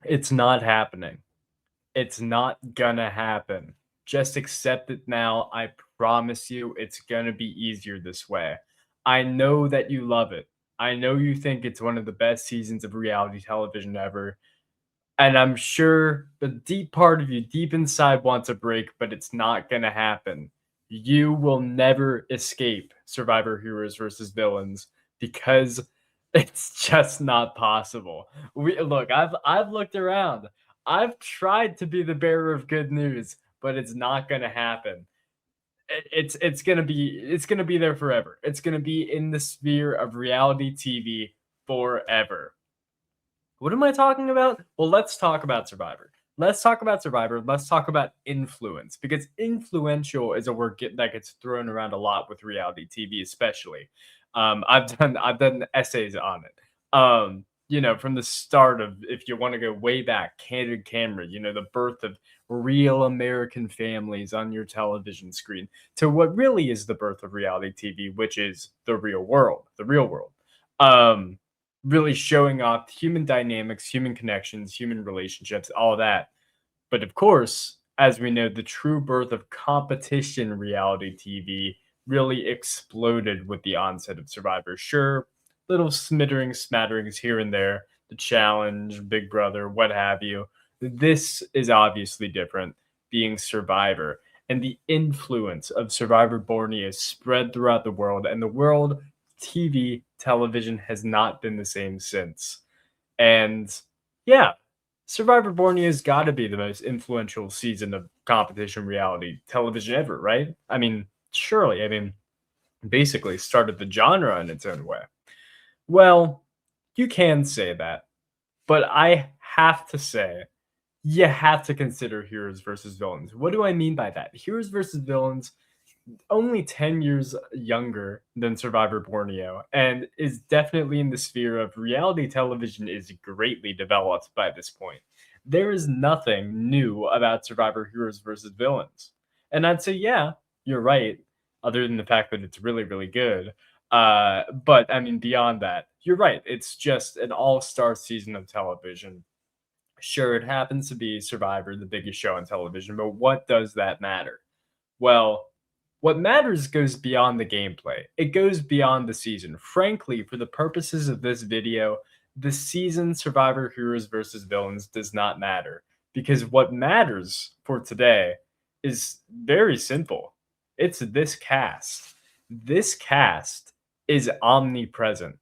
It's not happening. It's not gonna happen. Just accept it now. I promise you it's gonna be easier this way. I know that you love it. I know you think it's one of the best seasons of reality television ever. And I'm sure the deep part of you, deep inside, wants a break, but it's not gonna happen. You will never escape Survivor Heroes versus Villains because it's just not possible. We look, I've looked around. I've tried to be the bearer of good news, but it's not gonna happen. It's gonna be there forever. It's gonna be in the sphere of reality TV forever. What am I talking about? Well, let's talk about Survivor. Let's talk about Survivor. Let's talk about influence because influential is a word that gets thrown around a lot with reality TV, especially. I've done essays on it. From the start of, if you want to go way back, Candid Camera, the birth of real American families on your television screen, to what really is the birth of reality TV, which is the real world, the real world. Um, Really showing off human dynamics, human connections, human relationships, all that. But of course, as we know, the true birth of competition reality TV really exploded with the onset of Survivor. Sure, little smatterings here and there, the challenge, Big Brother, what have you. This is obviously different, being Survivor. And the influence of Survivor Borneo spread throughout the world, and the world TV television has not been the same since. And yeah, Survivor Borneo's got to be the most influential season of competition reality television ever, right? I mean, surely. I mean, basically started the genre in its own way. Well, you can say that, but I have to say, you have to consider heroes versus villains. What do I mean by that? Heroes versus villains only 10 years younger than Survivor Borneo and is definitely in the sphere of reality television is greatly developed by this point. There is nothing new about Survivor Heroes versus Villains. And I'd say, yeah, you're right, other than the fact that it's really, really good. But I mean, beyond that, you're right. It's just an all star season of television. Sure, it happens to be Survivor, the biggest show on television, but what does that matter? Well, what matters goes beyond the gameplay. It goes beyond the season. Frankly, for the purposes of this video, the season Survivor Heroes versus Villains does not matter because what matters for today is very simple. It's this cast. This cast is omnipresent.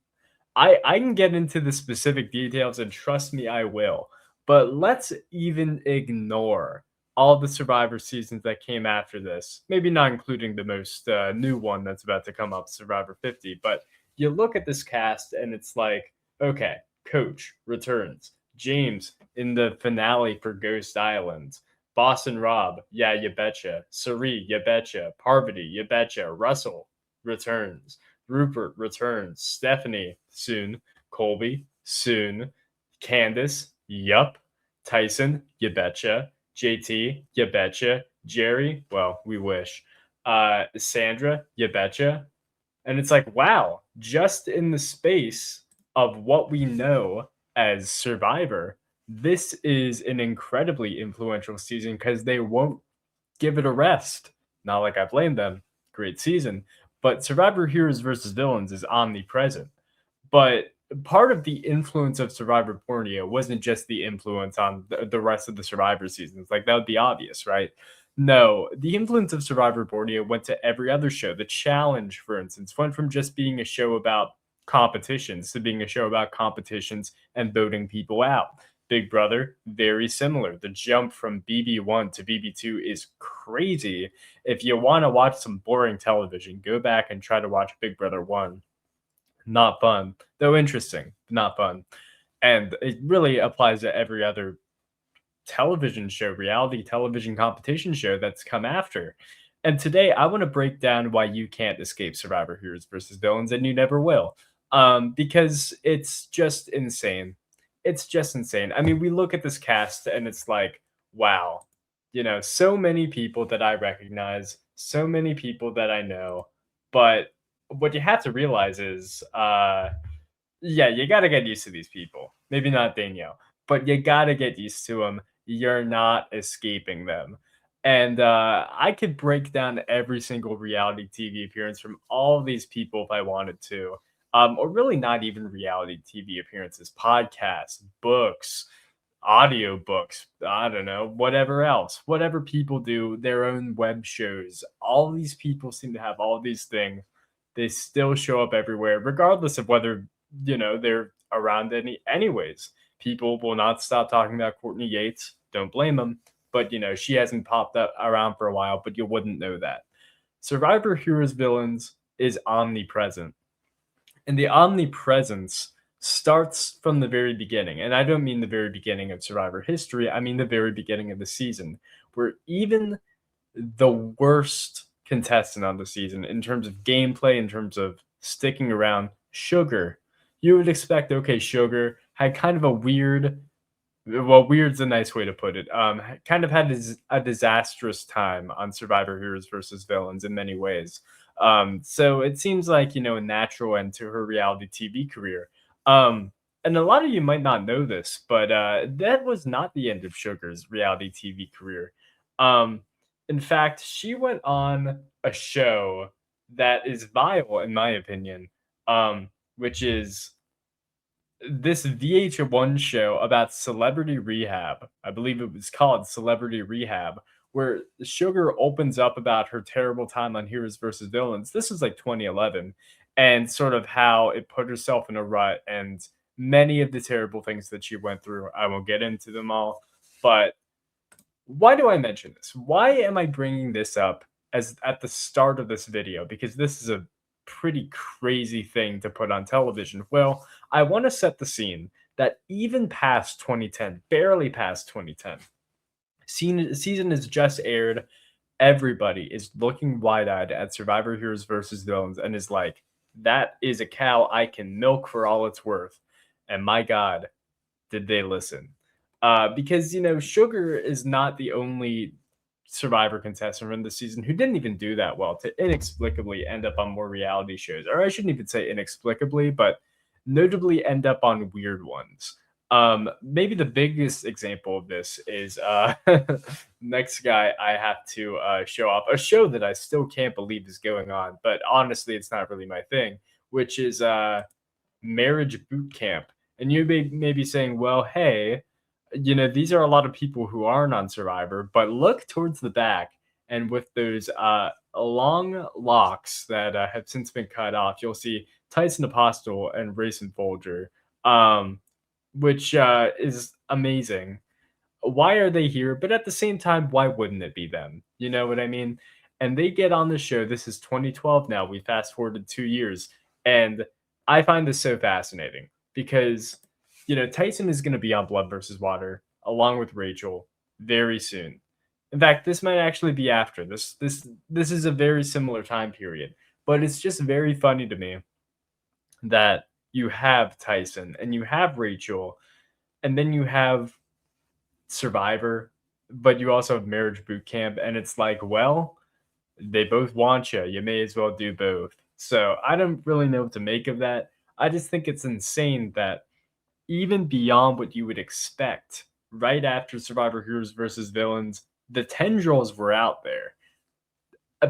I can get into the specific details and trust me, I will. But let's even ignore all the Survivor seasons that came after this. Maybe not including the most new one that's about to come up, Survivor 50. But you look at this cast and it's like, okay, Coach returns. James in the finale for Ghost Island. Boston Rob, yeah, you betcha. Sari, you betcha. Parvati, you betcha. Russell returns. Rupert returns. Stephanie, soon. Colby, soon. Candace, yup. Tyson, you betcha. JT, you betcha. Jerry, well, we wish. Sandra, you betcha. And it's like, wow, just in the space of what we know as Survivor, this is an incredibly influential season because they won't give it a rest. Not like I blame them. Great season. But Survivor Heroes versus Villains is omnipresent. But part of the influence of Survivor Borneo wasn't just the influence on the rest of the Survivor seasons. Like, that would be obvious, right? No, the influence of Survivor Borneo went to every other show. The Challenge, for instance, went from just being a show about competitions to being a show about competitions and voting people out. Big Brother, very similar. The jump from BB1 to BB2 is crazy. If you want to watch some boring television, go back and try to watch Big Brother 1. Not fun, though interesting, not fun. And it really applies to every other television show, reality television competition show that's come after. And today I want to break down why you can't escape Survivor Heroes versus Villains and you never will. Because it's just insane. It's just insane. I mean, we look at this cast and it's like, wow, so many people that I recognize, so many people that I know. But what you have to realize is, yeah, you got to get used to these people. Maybe not Danielle, but you gotta get used to them. You're not escaping them. And I could break down every single reality TV appearance from all these people if I wanted to. Or really not even reality TV appearances, podcasts, books, audiobooks, I don't know, whatever else, whatever people do, their own web shows. All these people seem to have all these things. They still show up everywhere, regardless of whether, they're around anyways. People will not stop talking about Courtney Yates. Don't blame them. But, she hasn't popped up around for a while, but you wouldn't know that. Survivor Heroes Villains is omnipresent. And the omnipresence starts from the very beginning. And I don't mean the very beginning of Survivor history, I mean the very beginning of the season, where even the worst contestant on the season, in terms of gameplay, in terms of sticking around, Sugar, you would expect, okay, Sugar had kind of a weird, well, weird's a nice way to put it. Kind of had a disastrous time on Survivor Heroes versus Villains in many ways. So it seems like, a natural end to her reality TV career. And a lot of you might not know this, but that was not the end of Sugar's reality TV career. Um, in fact, she went on a show that is vile, in my opinion, which is this VH1 show about celebrity rehab. I believe it was called Celebrity Rehab, where Sugar opens up about her terrible time on Heroes versus Villains. This was like 2011, and sort of how it put herself in a rut and many of the terrible things that she went through. I won't get into them all, but why do I mention this? Why am I bringing this up as at the start of this video? Because this is a pretty crazy thing to put on television. Well, I want to set the scene that even past 2010, barely past 2010, season has just aired. Everybody is looking wide-eyed at Survivor Heroes versus Villains and is like, that is a cow I can milk for all it's worth. And my God, did they listen? Because Sugar is not the only Survivor contestant in the season who didn't even do that well to inexplicably end up on more reality shows, or I shouldn't even say inexplicably, but notably end up on weird ones. Maybe the biggest example of this is next guy I have to show off a show that I still can't believe is going on, but honestly, it's not really my thing, which is Marriage Boot Camp. And you may be saying, well, hey, these are a lot of people who aren't on Survivor, but look towards the back, and with those long locks that have since been cut off, you'll see Tyson Apostol and Racing Folger, which is amazing. Why are they here? But at the same time, why wouldn't it be them? You know what I mean? And they get on the show. This is 2012 now. We fast forwarded 2 years. And I find this so fascinating because, Tyson is going to be on Blood versus Water along with Rachel very soon. In fact, this might actually be after. This is a very similar time period. But it's just very funny to me that you have Tyson and you have Rachel, and then you have Survivor, but you also have Marriage Boot Camp, and it's like, well, they both want you. You may as well do both. So I don't really know what to make of that. I just think it's insane that even beyond what you would expect, right after Survivor Heroes versus Villains, the tendrils were out there.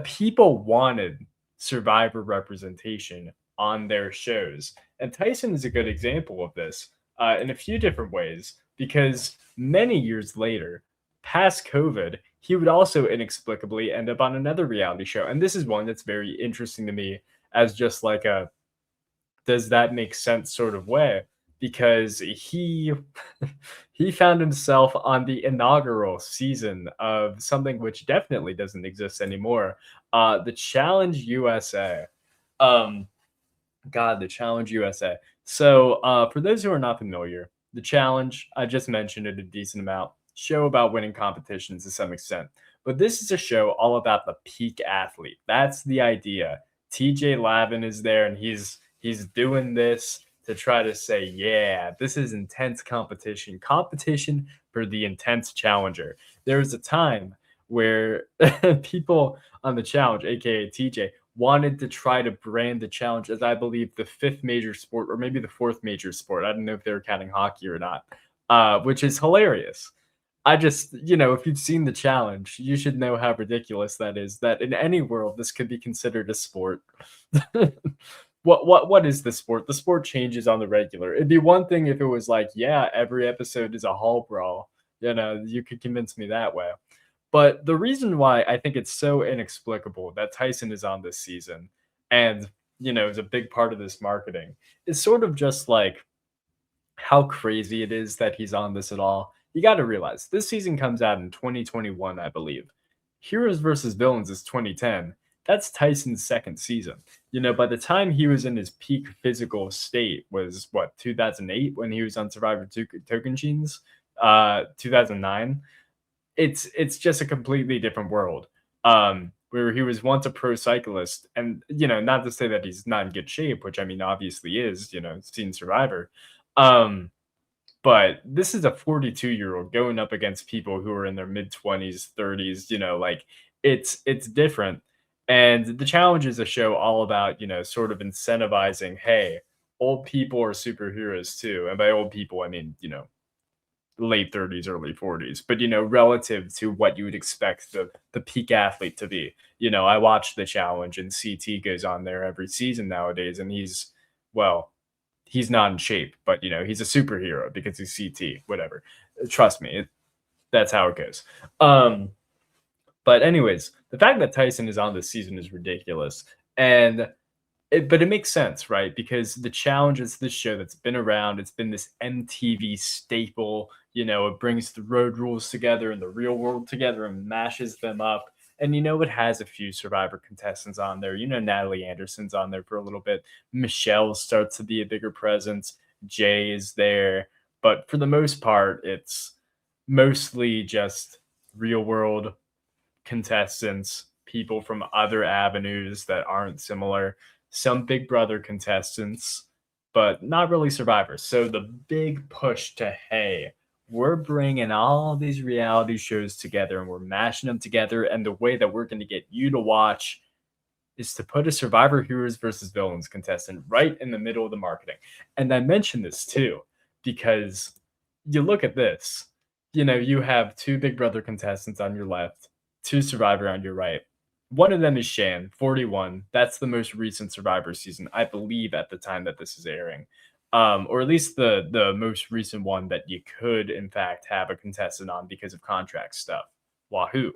People wanted Survivor representation on their shows. And Tyson is a good example of this in a few different ways, because many years later, past COVID, he would also inexplicably end up on another reality show. And this is one that's very interesting to me as just like a does that make sense sort of way, because he he found himself on the inaugural season of something which definitely doesn't exist anymore, the Challenge USA. Um, God, the Challenge USA. So, for those who are not familiar, the Challenge, I just mentioned it a decent amount, show about winning competitions to some extent. But this is a show all about the peak athlete. That's the idea. TJ Lavin is there and he's doing this to try to say, yeah, this is intense competition. Competition for the intense challenger. There was a time where people on the challenge, aka TJ, wanted to try to brand the challenge as I believe the fifth major sport or maybe the fourth major sport. I don't know if they were counting hockey or not. which is hilarious. I just, if you've seen the challenge, you should know how ridiculous that is. That in any world, this could be considered a sport. What is the sport? The sport changes on the regular. It'd be one thing if it was like, yeah, every episode is a hall brawl. You could convince me that way. But the reason why I think it's so inexplicable that Tyson is on this season and, is a big part of this marketing is sort of just like how crazy it is that he's on this at all. You got to realize this season comes out in 2021, I believe. Heroes versus Villains is 2010. That's Tyson's second season. By the time he was in his peak physical state was what, 2008 when he was on Survivor Tokens, 2009. It's just a completely different world. Where he was once a pro cyclist, and not to say that he's not in good shape, which I mean obviously is, seen Survivor. Um, but this is a 42-year-old going up against people who are in their mid 20s, 30s, like it's different. And the challenge is a show all about, sort of incentivizing, hey, old people are superheroes too. And by old people, I mean, late 30s, early 40s, but relative to what you would expect the peak athlete to be. I watch the challenge and CT goes on there every season nowadays, and he's not in shape, but he's a superhero because he's CT, whatever. Trust me, that's how it goes. But anyways, the fact that Tyson is on this season is ridiculous. But it makes sense, right? Because the challenge is this show that's been around. It's been this MTV staple. It brings the road rules together and the real world together and mashes them up. And it has a few Survivor contestants on there. Natalie Anderson's on there for a little bit. Michelle starts to be a bigger presence. Jay is there. But for the most part, it's mostly just real world contestants, people from other avenues that aren't similar, some Big Brother contestants, but not really survivors. So the big push to, hey, we're bringing all these reality shows together and we're mashing them together. And the way that we're going to get you to watch is to put a Survivor Heroes versus Villains contestant right in the middle of the marketing. And I mention this too, because you look at this, you have two Big Brother contestants on your left, two Survivor on your right. One of them is Shan, 41. That's the most recent Survivor season, I believe, at the time that this is airing. Or at least the most recent one that you could, in fact, have a contestant on because of contract stuff. Wahoo.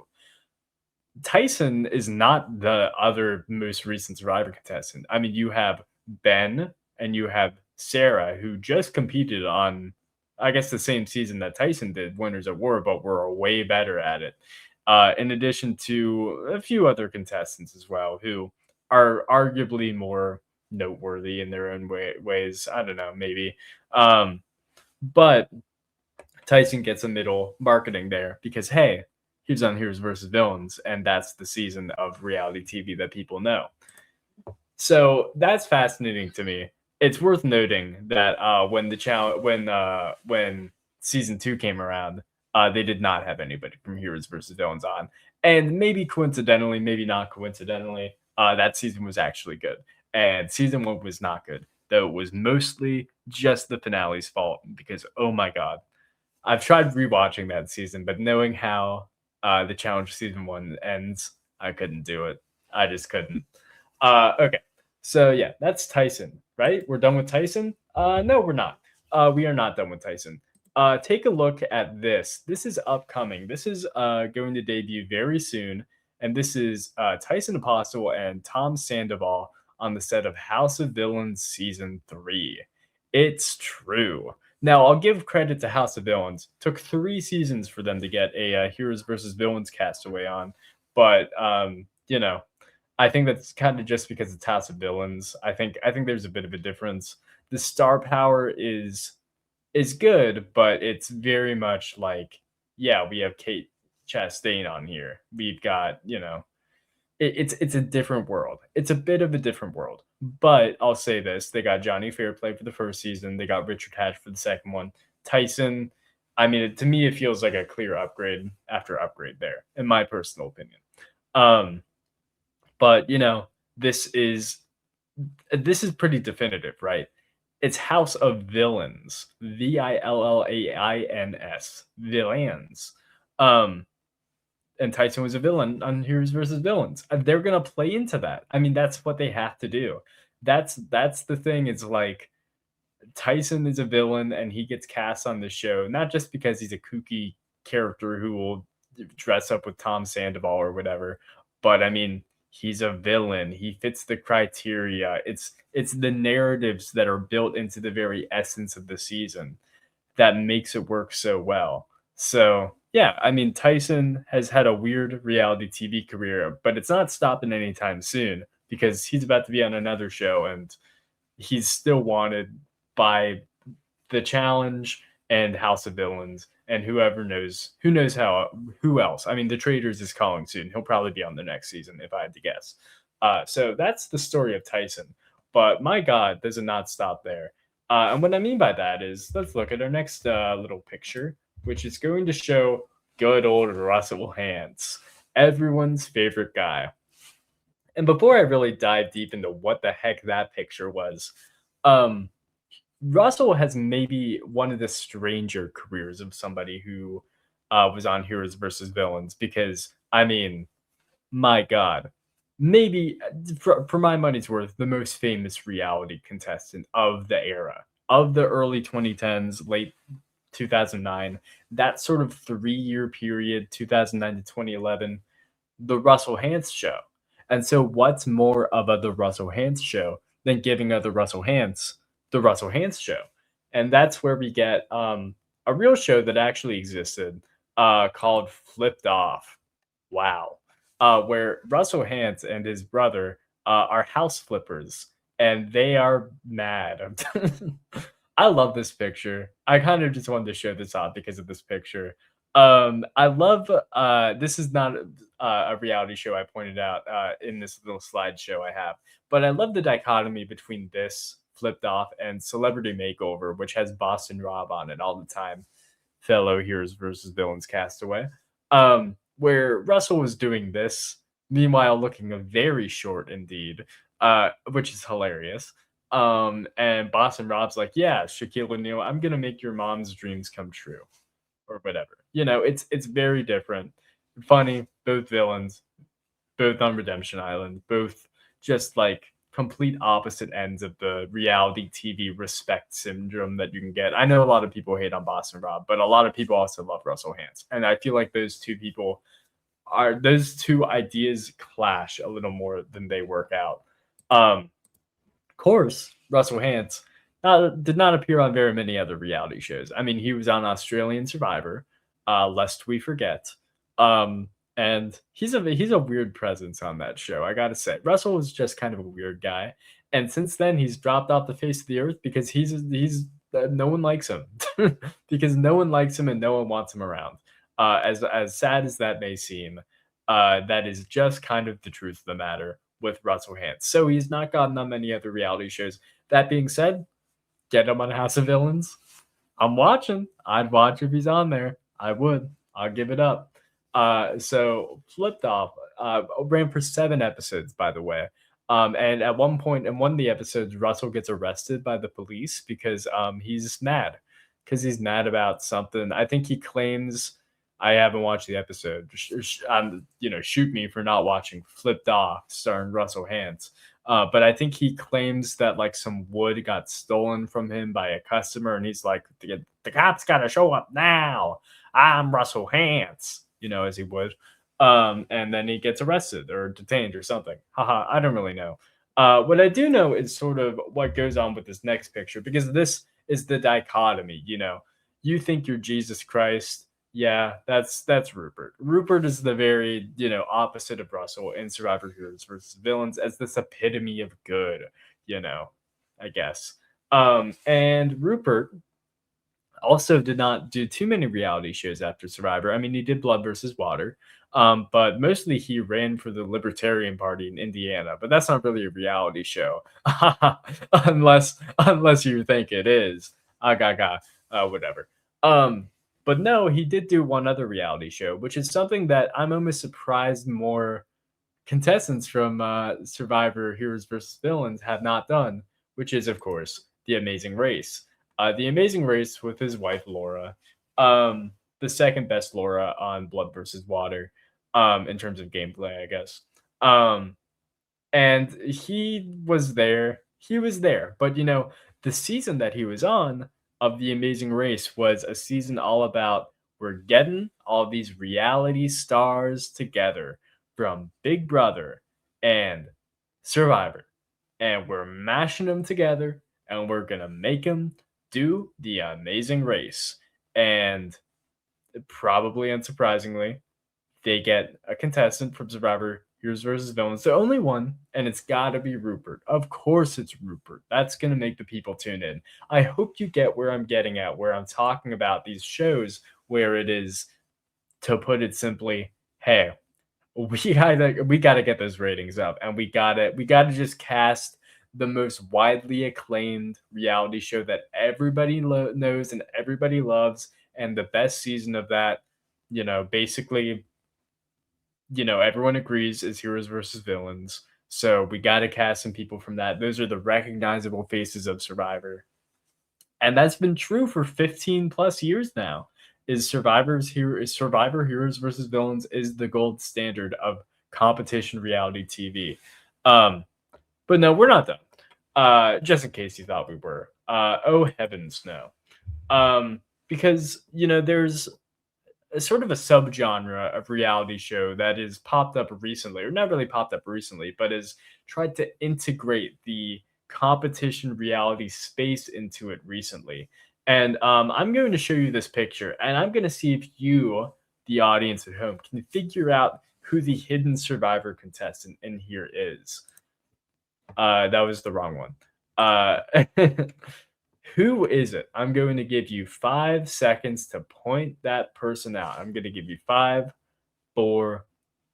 Tyson is not the other most recent Survivor contestant. I mean, you have Ben and you have Sarah, who just competed on, I guess, the same season that Tyson did, Winners at War, but were way better at it. In addition to a few other contestants as well, who are arguably more noteworthy in their own ways. I don't know, maybe. But Tyson gets a middle marketing there because, hey, he was on Heroes versus Villains, and that's the season of reality TV that people know. So that's fascinating to me. It's worth noting that when season 2 came around, they did not have anybody from Heroes versus Villains on, and maybe coincidentally, maybe not coincidentally, that season was actually good, and season 1 was not good. Though it was mostly just the finale's fault because, oh my god, I've tried rewatching that season, but knowing how the challenge season 1 ends, I couldn't do it. I just couldn't. Okay, so yeah, that's Tyson, right? We're done with Tyson? No, we're not. We are not done with Tyson. Take a look at this. This is upcoming. This is going to debut very soon, and this is Tyson Apostol and Tom Sandoval on the set of House of Villains season 3. It's true. Now, I'll give credit to House of Villains. Took 3 seasons for them to get a Heroes versus Villains castaway on, but I think that's kind of just because it's House of Villains. I think there's a bit of a difference. The star power is good, but it's very much like, yeah, we have Kate Chastain on here. We've got, it's a different world. It's a bit of a different world. But I'll say this, they got Johnny Fairplay for the first season. They got Richard Hatch for the second one. Tyson, I mean, to me, it feels like a clear upgrade after upgrade there, in my personal opinion. But this is pretty definitive, right? It's House of Villains, Villains, villains. Um, and Tyson was a villain on Heroes versus Villains. They're gonna play into that. I mean, that's what they have to do. That's the thing. It's like Tyson is a villain and he gets cast on the show, not just because he's a kooky character who will dress up with Tom Sandoval or whatever, but I mean, he's a villain. He fits the criteria. It's the narratives that are built into the very essence of the season that makes it work so well. So, yeah, I mean, Tyson has had a weird reality TV career, but it's not stopping anytime soon because he's about to be on another show and he's still wanted by the challenge and House of Villains and who knows how who else. I mean, the Traitors is calling soon. He'll probably be on the next season if I had to guess. So that's the story of Tyson. But my God, does it not stop there? And what I mean by that is, let's look at our next little picture, which is going to show good old Russell Hands, everyone's favorite guy. And before I really dive deep into what the heck that picture was, um, Russell has maybe one of the stranger careers of somebody who was on Heroes versus Villains because, I mean, my God, maybe for my money's worth, the most famous reality contestant of the era, of the early 2010s, late 2009, that sort of 3 year period, 2009 to 2011, the Russell Hantz show. And so, what's more of the Russell Hantz show than giving the Russell Hantz the Russell Hantz show? And that's where we get a real show that actually existed called Flipped Off. Wow. Where Russell Hantz and his brother are house flippers and they are mad. I love this picture. I kind of just wanted to show this off because of this picture. I love this is not a reality show I pointed out in this little slideshow I have, but I love the dichotomy between this Flipped Off and Celebrity Makeover, which has Boston Rob on it all the time, fellow Heroes versus Villains castaway. Where Russell was doing this, meanwhile looking very short indeed, which is hilarious. And Boston Rob's like, yeah, Shaquille O'Neal, I'm gonna make your mom's dreams come true, or whatever. You know, it's very different, funny, both villains, both on Redemption Island, both just like complete opposite ends of the reality TV respect syndrome that you can get. I know a lot of people hate on Boston Rob, but a lot of people also love Russell Hantz. And I feel like those two ideas clash a little more than they work out. Of course, Russell Hantz did not appear on very many other reality shows. I mean, he was on Australian Survivor, lest we forget. And he's a weird presence on that show. I gotta say, Russell was just kind of a weird guy, and since then he's dropped off the face of the earth because he's no one likes him because no one likes him and no one wants him around. As sad as that may seem, that is just kind of the truth of the matter with Russell Hantz. So he's not gotten on many other reality shows. That being said, get him on House of Villains. I'm watching. I'd watch if he's on there. I would. I'll give it up. So Flipped Off ran for 7 episodes, by the way. And at one point in one of the episodes, Russell gets arrested by the police because he's mad. Because he's mad about something. I think he claims I haven't watched the episode. Shoot me for not watching Flipped Off, starring Russell Hantz. But I think he claims that like some wood got stolen from him by a customer, and he's like, the cops got to show up now. I'm Russell Hantz, as he would. And then he gets arrested or detained or something. Haha, I don't really know. What I do know is sort of what goes on with this next picture, because this is the dichotomy. You think you're Jesus Christ. Yeah, that's Rupert. Rupert is the very, opposite of Russell in Survivor Heroes versus Villains as this epitome of good, I guess. And Rupert also did not do too many reality shows after Survivor. I mean, he did Blood versus Water, but mostly he ran for the Libertarian Party in Indiana. But that's not really a reality show, unless you think it is. Whatever. But no, he did do one other reality show, which is something that I'm almost surprised more contestants from Survivor Heroes versus Villains have not done, which is, of course, The Amazing Race. The Amazing Race with his wife Laura, um, the second best Laura on Blood versus Water, in terms of gameplay, I guess. Um, and he was there. He was there, but the season that he was on of The Amazing Race was a season all about we're getting all these reality stars together from Big Brother and Survivor, and we're mashing them together, and we're gonna make them do the Amazing Race. And probably unsurprisingly, they get a contestant from Survivor Heroes versus Villains. The only one, and it's got to be Rupert. Of course, it's Rupert. That's going to make the people tune in. I hope you get where I'm getting at, where I'm talking about these shows where it is, to put it simply, hey, we gotta get those ratings up, and we gotta just cast the most widely acclaimed reality show that everybody knows and everybody loves, and the best season of that, basically, everyone agrees is Heroes versus Villains. So we got to cast some people from that. Those are the recognizable faces of Survivor. And that's been true for 15 plus years now. Is Survivor Heroes versus Villains is the gold standard of competition reality TV. Um, but no, we're not done. Just in case you thought we were. Oh heavens no. Because there's a sort of a subgenre of reality show that is popped up recently, or not really popped up recently, but has tried to integrate the competition reality space into it recently. And I'm going to show you this picture, and I'm going to see if you, the audience at home, can figure out who the hidden Survivor contestant in here is. That was the wrong one. Who is it? I'm going to give you 5 seconds to point that person out. I'm going to give you 5, 4,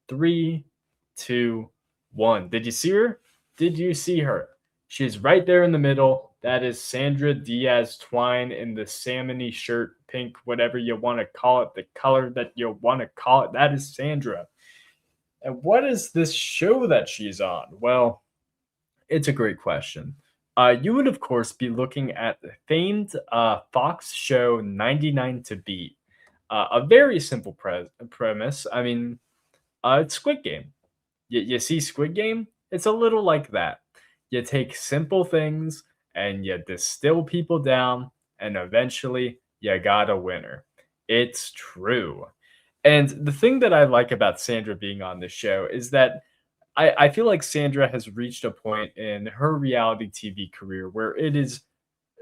3, 2, 1. Did you see her? Did you see her? She's right there in the middle. That is Sandra Diaz Twine in the salmony shirt, pink, whatever you want to call it, the color that you want to call it. That is Sandra. And what is this show that she's on? Well, it's a great question. You would, of course, be looking at the famed Fox show 99 to Beat. A very simple premise. I mean, it's Squid Game. You see Squid Game? It's a little like that. You take simple things and you distill people down, and eventually you got a winner. It's true. And the thing that I like about Sandra being on this show is that I feel like Sandra has reached a point in her reality TV career where it is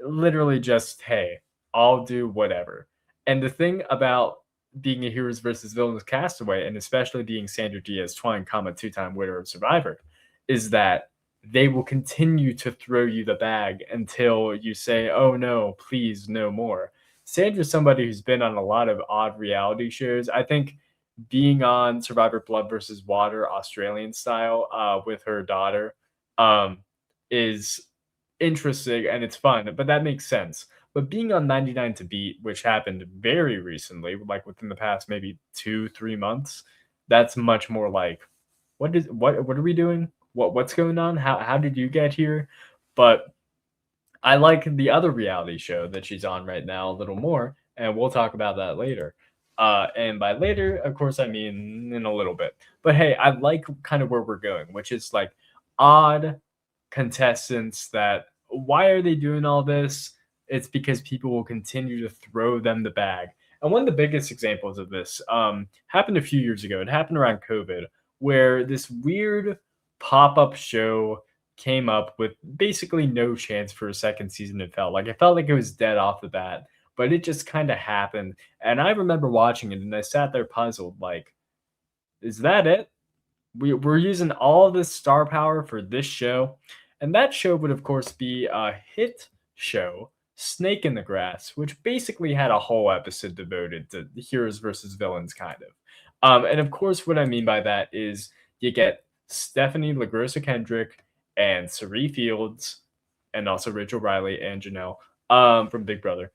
literally just, hey, I'll do whatever. And the thing about being a Heroes versus Villains castaway, and especially being Sandra Diaz Twine, two-time winner of Survivor, is that they will continue to throw you the bag until you say, oh no, please, no more. Sandra's somebody who's been on a lot of odd reality shows. I think being on Survivor Blood versus Water, Australian style, with her daughter, is interesting and it's fun, but that makes sense. But being on 99 to Beat, which happened very recently, like within the past maybe 2-3 months, that's much more like, what are we doing? What's going on? How did you get here? But I like the other reality show that she's on right now a little more, and we'll talk about that later. And by later, of course, I mean in a little bit. But hey, I like kind of where we're going, which is like odd contestants that why are they doing all this? It's because people will continue to throw them the bag. And one of the biggest examples of this happened a few years ago. It happened around COVID, where this weird pop-up show came up with basically no chance for a second season. It felt like it was dead off the bat, but it just kind of happened. And I remember watching it and I sat there puzzled, like, is that it? We're using all this star power for this show. And that show would, of course, be a hit show, Snake in the Grass, which basically had a whole episode devoted to the heroes versus villains, kind of. And of course, what I mean by that is you get Stephanie LaGrossa Kendrick and Sari Fields, and also Rachel Riley and Janelle from Big Brother,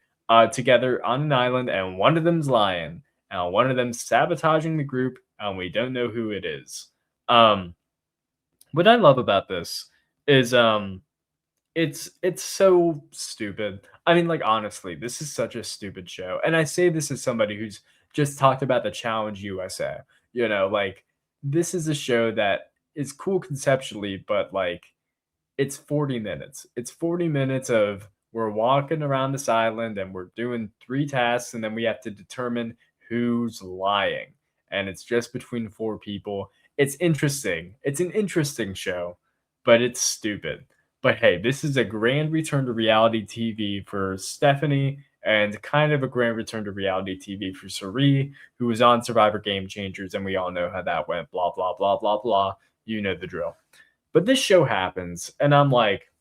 together on an island, and one of them's lying, and one of them's sabotaging the group, and we don't know who it is. What I love about this is It's so stupid. I mean, like, honestly, this is such a stupid show, and I say this as somebody who's just talked about the Challenge USA, like, this is a show that is cool conceptually, but, like, it's 40 minutes. It's 40 minutes of we're walking around this island and we're doing 3 tasks, and then we have to determine who's lying, and it's just between 4 people. It's interesting. It's an interesting show, but it's stupid. But hey, this is a grand return to reality TV for Stephanie and kind of a grand return to reality TV for Sari, who was on Survivor Game Changers, and we all know how that went. Blah, blah, blah, blah, blah. You know the drill. But this show happens, and I'm like,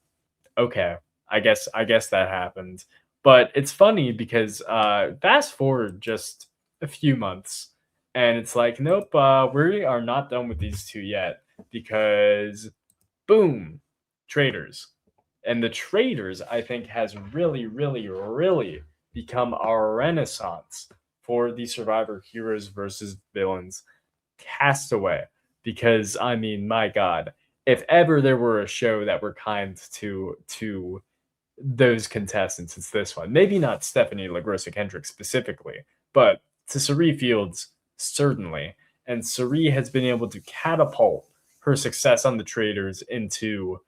okay, I guess that happened. But it's funny because fast forward just a few months, and it's like, nope, we are not done with these two yet because boom, Traitors. And the Traitors, I think, has really, really, really become our renaissance for the Survivor heroes versus villains castaway. Because I mean, my God, if ever there were a show that were kind to those contestants, it's this one. Maybe not Stephanie LaGrossa Kendrick specifically, but to Sari Fields certainly. And Sari has been able to catapult her success on the Traitors into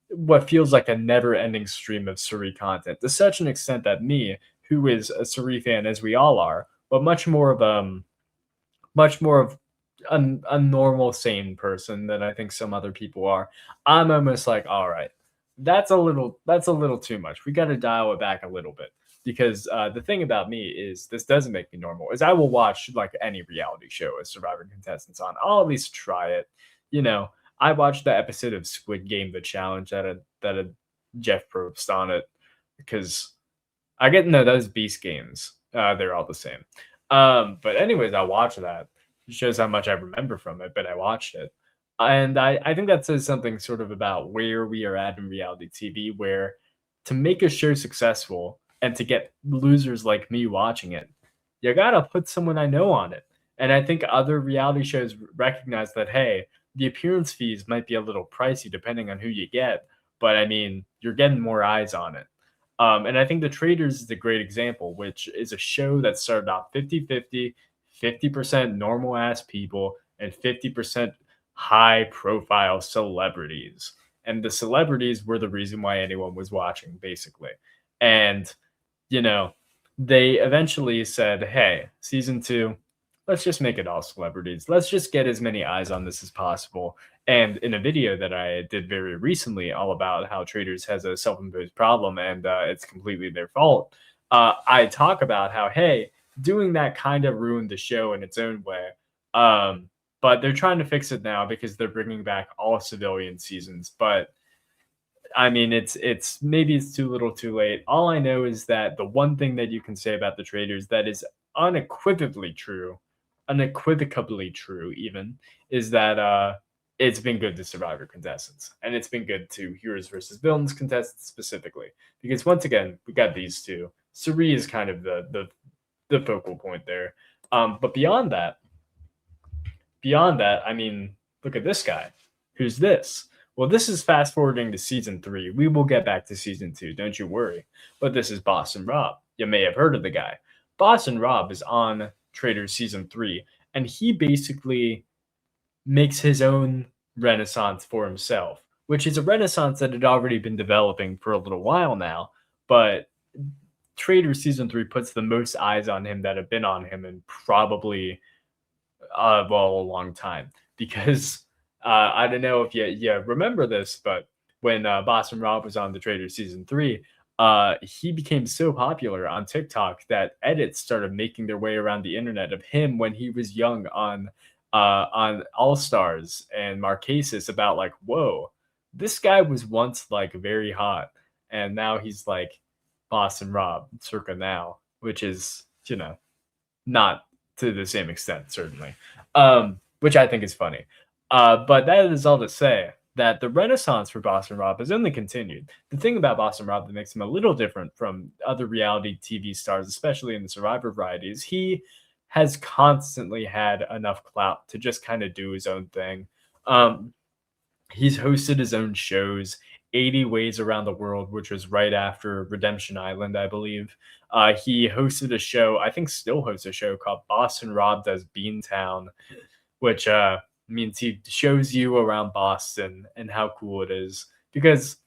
what feels like a never-ending stream of Suri content, to such an extent that me, who is a Suri fan as we all are, but much more of a normal sane person than I think some other people are. I'm almost like, all right, that's a little too much. We got to dial it back a little bit because the thing about me is this doesn't make me normal. Is I will watch like any reality show with Survivor contestants on. I'll at least try it. You know, I watched the episode of Squid Game, the challenge that had Jeff Probst on it because I get no those Beast games. They're all the same. But anyways, I watched that. It shows how much I remember from it, but I watched it. And I think that says something sort of about where we are at in reality TV, where to make a show successful and to get losers like me watching it, you gotta put someone I know on it. And I think other reality shows recognize that, hey, the appearance fees might be a little pricey depending on who you get, but I mean, you're getting more eyes on it. And I think The Traitors is a great example, which is a show that started off 50% normal ass people, and 50% high profile celebrities. And the celebrities were the reason why anyone was watching, basically. And, you know, they eventually said, hey, season 2, let's just make it all celebrities. Let's just get as many eyes on this as possible. And in a video that I did very recently, all about how Traitors has a self-imposed problem and it's completely their fault, I talk about how, hey, doing that kind of ruined the show in its own way. But they're trying to fix it now because they're bringing back all civilian seasons. But I mean, it's maybe it's too little, too late. All I know is that the one thing that you can say about the Traitors that is unequivocally true, even, is that it's been good to Survivor contestants, and it's been good to Heroes versus Villains contestants specifically, because once again, we got these two. Suri is kind of the focal point there. But beyond that, I mean, look at this guy. Who's this? Well, this is fast forwarding to season 3. We will get back to season 2, don't you worry. But this is Boston Rob. You may have heard of the guy. Boston Rob is on Traitors season 3, and he basically makes his own renaissance for himself, which is a renaissance that had already been developing for a little while now. But Traitors season 3 puts the most eyes on him that have been on him in probably well, a long time, because I don't know if you remember this, but when Boston Rob was on the Traitors season 3, he became so popular on TikTok that edits started making their way around the internet of him when he was young on All Stars and Marquesas, about like, whoa, this guy was once like very hot, and now he's like Boston Rob circa now, which is, not to the same extent, certainly, which I think is funny. But that is all to say that the renaissance for Boston Rob has only continued. The thing about Boston Rob that makes him a little different from other reality TV stars, especially in the Survivor variety, is he has constantly had enough clout to just kind of do his own thing. He's hosted his own shows 80 Ways Around the World, which was right after Redemption Island, I believe. He hosted a show, I think still hosts a show called Boston Rob Does Beantown, which means he shows you around Boston and how cool it is because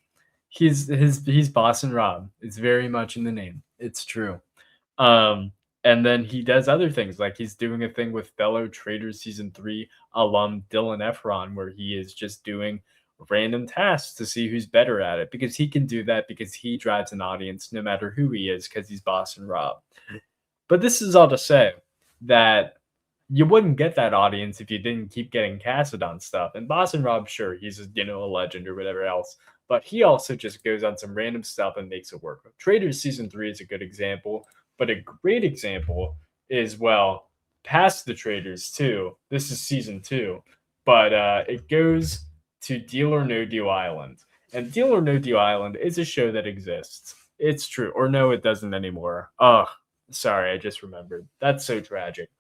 he's Boston Rob. It's very much in the name. It's true. Um, and then he does other things, like he's doing a thing with fellow Traitors season 3 alum Dylan Efron, where he is just doing random tasks to see who's better at it because he can do that because he drives an audience no matter who he is because he's Boston Rob. But this is all to say that you wouldn't get that audience if you didn't keep getting casted on stuff. And Boston Rob, sure, he's a legend or whatever else, but he also just goes on some random stuff and makes it work. Traitors season 3 is a good example, but a great example is, well, past the Traitors too. This is season 2, but it goes to Deal or No Deal Island. And Deal or No Deal Island is a show that exists. It's true. Or no, it doesn't anymore. Oh, sorry, I just remembered. That's so tragic.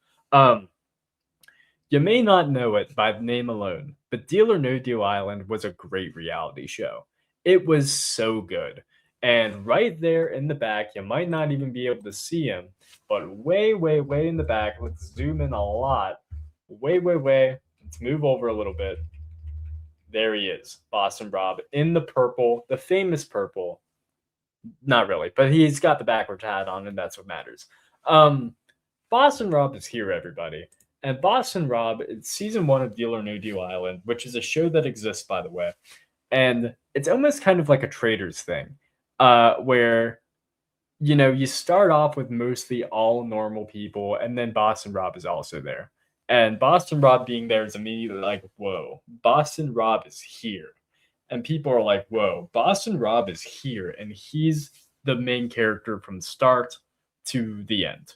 You may not know it by the name alone, but Deal or No Deal Island was a great reality show. It was so good. And right there in the back, you might not even be able to see him, but way, way, way in the back, let's zoom in a lot. Way, way, way. Let's move over a little bit. There he is, Boston Rob, in the purple, the famous purple. Not really, but he's got the backwards hat on, and that's what matters. Boston Rob is here, everybody. And Boston Rob, it's season 1 of Deal or No Deal Island, which is a show that exists, by the way. And it's almost kind of like a Traitors thing, where, you start off with mostly all normal people, and then Boston Rob is also there. And Boston Rob being there is immediately like, whoa, Boston Rob is here. And people are like, whoa, Boston Rob is here. And he's the main character from start to the end.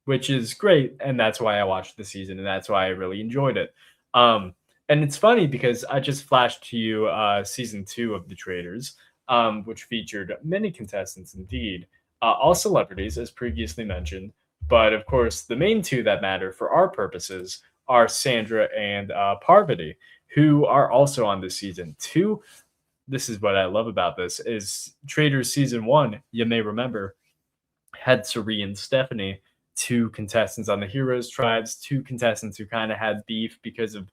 Which is great, and that's why I watched the season, and that's why I really enjoyed it. And it's funny because I just flashed to you season 2 of The Traitors, which featured many contestants indeed, all celebrities, as previously mentioned. But of course, the main two that matter for our purposes are Sandra and Parvati, who are also on this season. This is what I love about this, is Traitors season 1, you may remember, had Suri and Stephanie, 2 contestants on the Heroes Tribes, 2 contestants who kind of had beef because of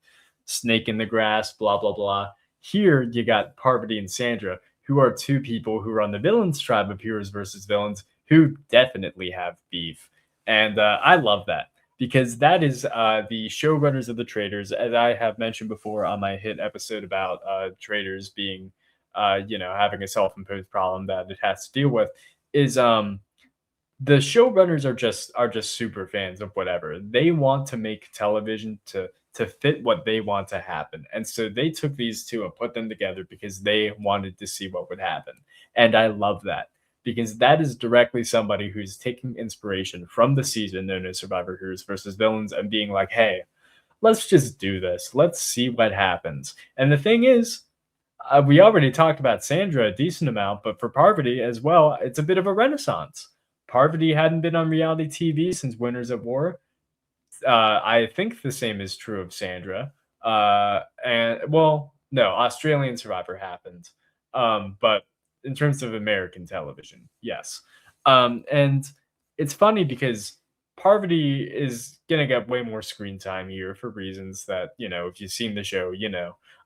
snake in the grass, blah, blah, blah. Here, you got Parvati and Sandra, who are 2 people who are on the Villains Tribe of Heroes versus Villains, who definitely have beef. And I love that, because that is the showrunners of the Traitors, as I have mentioned before on my hit episode about Traitors being, having a self-imposed problem that it has to deal with, is the showrunners are just super fans of whatever. They want to make television to fit what they want to happen. And so they took these 2 and put them together because they wanted to see what would happen. And I love that, because that is directly somebody who's taking inspiration from the season known as Survivor Heroes versus Villains and being like, hey, let's just do this. Let's see what happens. And the thing is, we already talked about Sandra a decent amount, but for Parvati as well, it's a bit of a renaissance. Parvati hadn't been on reality TV since Winners at War. I think the same is true of Sandra. No, Australian Survivor happened. But in terms of American television, yes. And it's funny because Parvati is going to get way more screen time here for reasons that, if you've seen the show,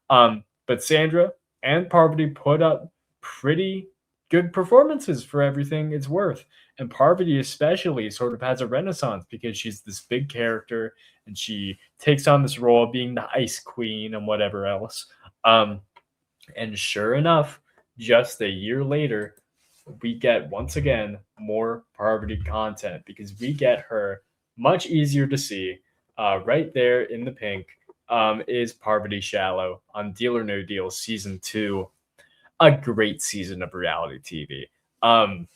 But Sandra and Parvati put up pretty good performances for everything it's worth. And Parvati especially sort of has a renaissance because she's this big character and she takes on this role of being the ice queen and whatever else. And sure enough, just a year later, we get once again more Parvati content because we get her much easier to see. Right there in the pink is Parvati Shallow on Deal or No Deal season 2. A great season of reality TV.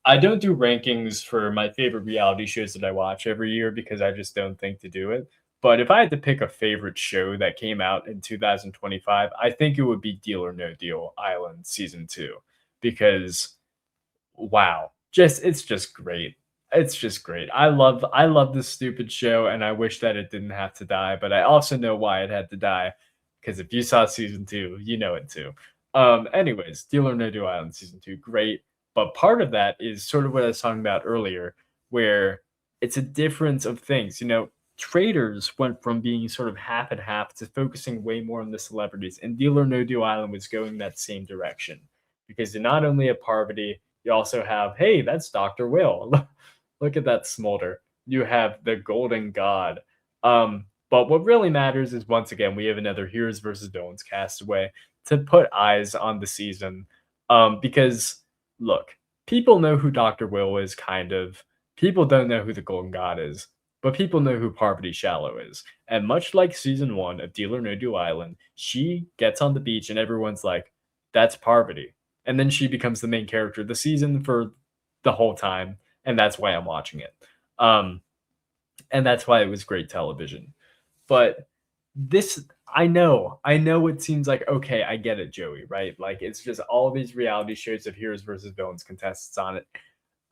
I don't do rankings for my favorite reality shows that I watch every year because I just don't think to do it. But if I had to pick a favorite show that came out in 2025, I think it would be Deal or No Deal Island season 2, because wow, it's just great. It's just great. I love this stupid show, and I wish that it didn't have to die, but I also know why it had to die, because if you saw season 2, you know it too. Anyways, Deal or No Deal Island season 2, great. But part of that is sort of what I was talking about earlier, where it's a difference of things. Traitors went from being sort of half and half to focusing way more on the celebrities, and Deal or No Deal Island was going that same direction. Because you not only have Parvati, you also have, hey, that's Dr. Will. Look at that smolder. You have the Golden God. But what really matters is once again, we have another Heroes versus Villains castaway to put eyes on the season. Because look, people know who Dr. Will is, kind of. People don't know who the Golden God is, but people know who Parvati Shallow is. And much like season 1 of Deal or No Deal Island, she gets on the beach and everyone's like, that's Parvati. And then she becomes the main character of the season for the whole time. And that's why I'm watching it. Um, and that's why it was great television. But this, I know it seems like, okay, I get it, Joey, right? Like it's just all these reality shows of heroes versus villains contestants on it.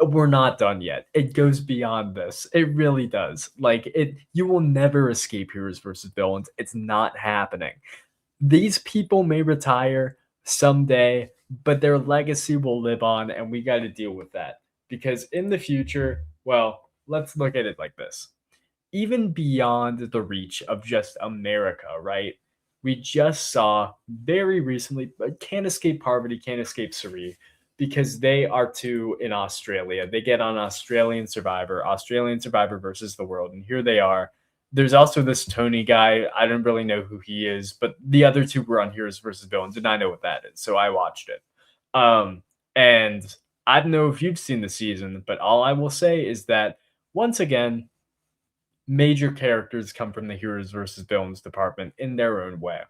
We're not done yet. It goes beyond this. It really does. Like it, you will never escape heroes versus villains. It's not happening. These people may retire someday, but their legacy will live on, and we got to deal with that. Because in the future, well, let's look at it like this. Even beyond the reach of just America, right? We just saw very recently, but Can't Escape Parvati, Can't Escape Suri, because they are two in Australia. They get on Australian Survivor versus the world, and here they are. There's also this Tony guy. I don't really know who he is, but the other two were on Heroes versus Villains, and I know what that is, so I watched it. And I don't know if you've seen the season, but all I will say is that once again, major characters come from the heroes versus villains department in their own way.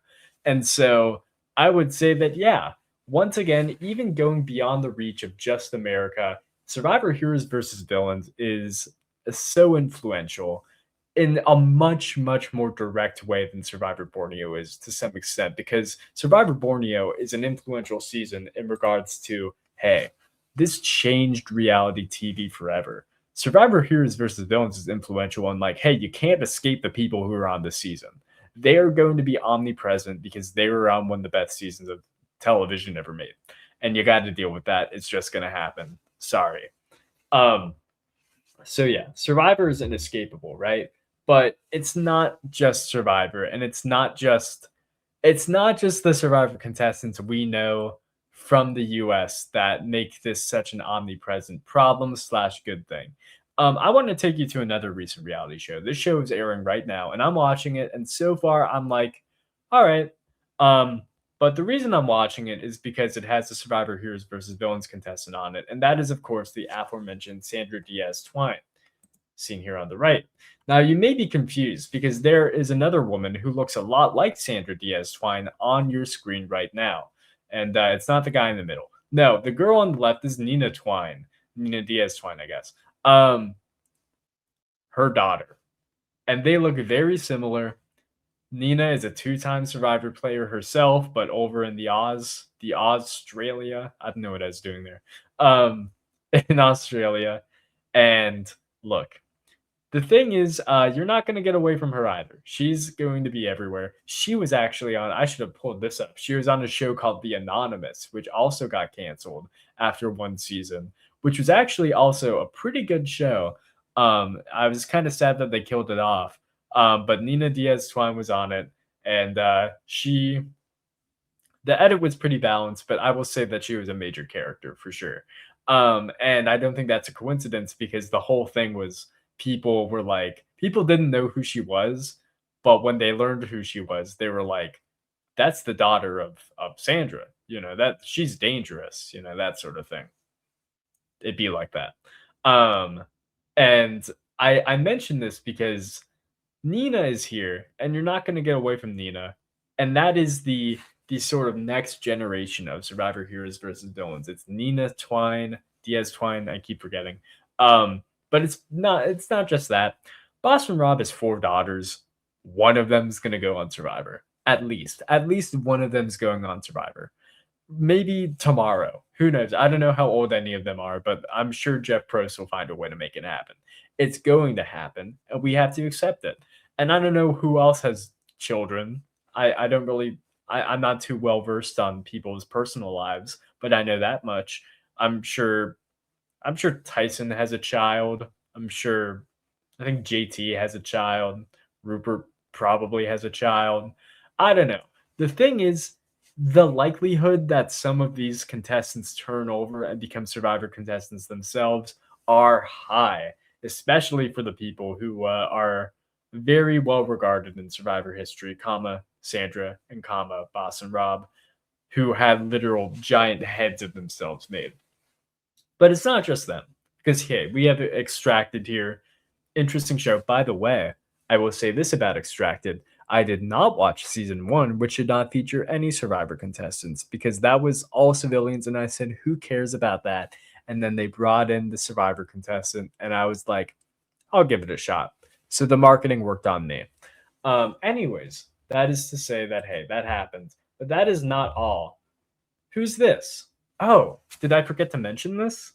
And so I would say that, yeah, once again, even going beyond the reach of just America, Survivor Heroes versus Villains is so influential in a much, much more direct way than Survivor Borneo is to some extent, because Survivor Borneo is an influential season in regards to, hey, this changed reality TV forever. Survivor Heroes versus Villains is influential on like, hey, you can't escape the people who are on this season. They are going to be omnipresent because they were on one of the best seasons of television ever made. And you got to deal with that. It's just going to happen. Sorry. Um, so yeah, Survivor is inescapable, right? But it's not just Survivor, and it's not just the Survivor contestants we know from the US that make this such an omnipresent problem slash good thing. I want to take you to another recent reality show. This show is airing right now, and I'm watching it, and so far I'm like, all right. But the reason I'm watching it is because it has the Survivor Heroes versus Villains contestant on it, and that is, of course, the aforementioned Sandra Diaz Twine, seen here on the right. Now, you may be confused because there is another woman who looks a lot like Sandra Diaz Twine on your screen right now. And it's not the guy in the middle. No, the girl on the left is Nina Twine. Nina Diaz Twine, I guess. Her daughter. And they look very similar. Nina is a two-time Survivor player herself, but over in the Australia. I don't know what I was doing there. In Australia. And look, the thing is, you're not going to get away from her either. She's going to be everywhere. She was actually on, I should have pulled this up. She was on a show called The Anonymous, which also got canceled after one season, which was actually also a pretty good show. I was kind of sad that they killed it off. But Nina Diaz Twine was on it, and the edit was pretty balanced, but I will say that she was a major character for sure. And I don't think that's a coincidence because the whole thing was people didn't know who she was, but when they learned who she was, they were like, that's the daughter of Sandra, that she's dangerous, that sort of thing. It'd be like that. And I mentioned this because Nina is here, and you're not going to get away from Nina, and that is the sort of next generation of Survivor Heroes versus Villains. It's Nina Twine, Diaz Twine. I keep forgetting. But it's not just that. Boston Rob has 4 daughters. One of them is going to go on Survivor. At least one of them is going on Survivor. Maybe tomorrow. Who knows? I don't know how old any of them are, but I'm sure Jeff Probst will find a way to make it happen. It's going to happen, and we have to accept it. And I don't know who else has children. I I'm not too well versed on people's personal lives, but I know that much. I'm sure I'm sure Tyson has a child. I'm sure I think JT has a child. Rupert probably has a child. I don't know. The thing is, the likelihood that some of these contestants turn over and become Survivor contestants themselves are high, especially for the people who are very well regarded in Survivor history, comma Sandra and comma Boss and Rob, who had literal giant heads of themselves made. But it's not just them, because hey, we have Extracted here. Interesting show. By the way, I will say this about Extracted. I did not watch season one, which did not feature any Survivor contestants because that was all civilians. And I said, who cares about that? And then they brought in the Survivor contestant, and I was like, I'll give it a shot. So the marketing worked on me. Anyways, that is to say that, hey, that happened. But that is not all. Who's this? Oh, did I forget to mention this?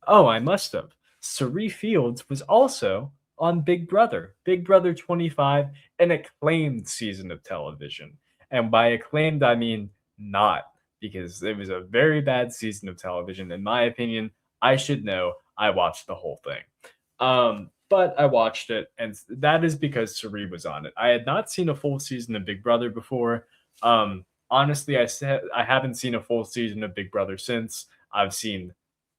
Oh, I must have. Cerie Fields was also on Big Brother. Big Brother 25, an acclaimed season of television. And by acclaimed, I mean not, because it was a very bad season of television. In my opinion, I should know. I watched the whole thing. But I watched it, and that is because Cerie was on it. I had not seen a full season of Big Brother before. Honestly, I said I haven't seen a full season of Big Brother since. I've seen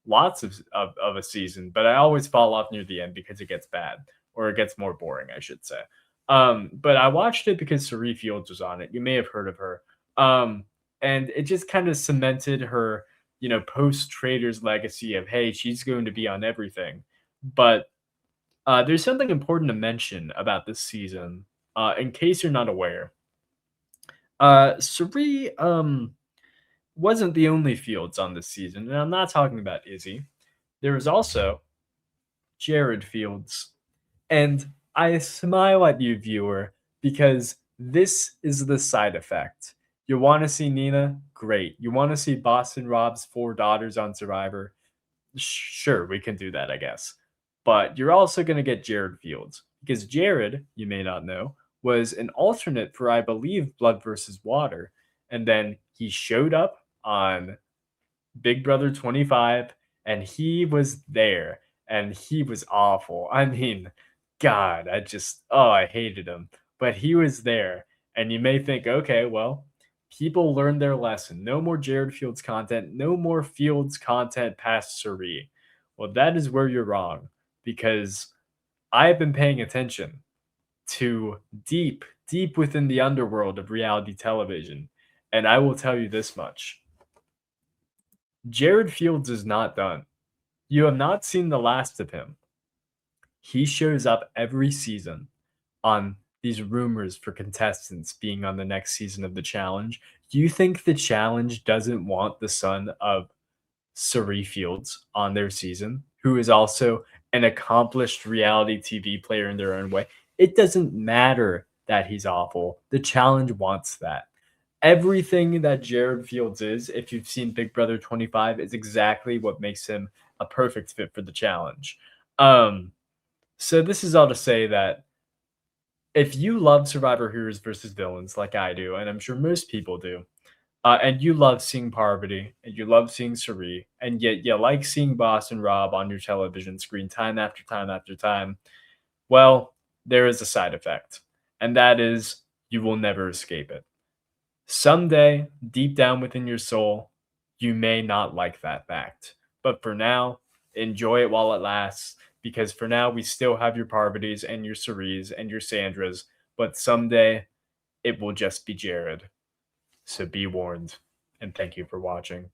lots of a season, but I always fall off near the end because it gets bad or it gets more boring, I should say. But I watched it because Cerie Fields was on it. You may have heard of her. And it just kind of cemented her, post Traitors legacy of, hey, she's going to be on everything. But there's something important to mention about this season, in case you're not aware. Cerie wasn't the only Fields on this season, and I'm not talking about Izzy. There was also Jared Fields. And I smile at you, viewer, because this is the side effect. You want to see Nina? Great. You want to see Boston Rob's four daughters on Survivor? Sure, we can do that, I guess. But you're also going to get Jared Fields, because Jared, you may not know, was an alternate for, I believe, Blood versus Water. And then he showed up on Big Brother 25, and he was there, and he was awful. I mean, God, I hated him. But he was there, and you may think, okay, well, people learned their lesson. No more Jared Fields content, no more Fields content past Cerie. Well, that is where you're wrong, because I've been paying attention to deep within the underworld of reality television, and I will tell you this much. Jared Fields is not done. You have not seen the last of him. He shows up every season on these rumors for contestants being on the next season of the challenge. Do you think the challenge doesn't want the son of Cerie Fields on their season, who is also an accomplished reality TV player in their own way? It doesn't matter that he's awful. The challenge wants that. Everything that Jared Fields is, if you've seen Big Brother 25, is exactly what makes him a perfect fit for the challenge. So this is all to say that if you love Survivor Heroes versus Villains like I do, and I'm sure most people do, and you love seeing Parvati, and you love seeing Cerie, and yet you like seeing Boss and Rob on your television screen time after time after time, well, there is a side effect, and that is you will never escape it. Someday, deep down within your soul, you may not like that fact. But for now, enjoy it while it lasts, because for now, we still have your Parvatis and your Ceries and your Sandras, but someday it will just be Jared. So be warned, and thank you for watching.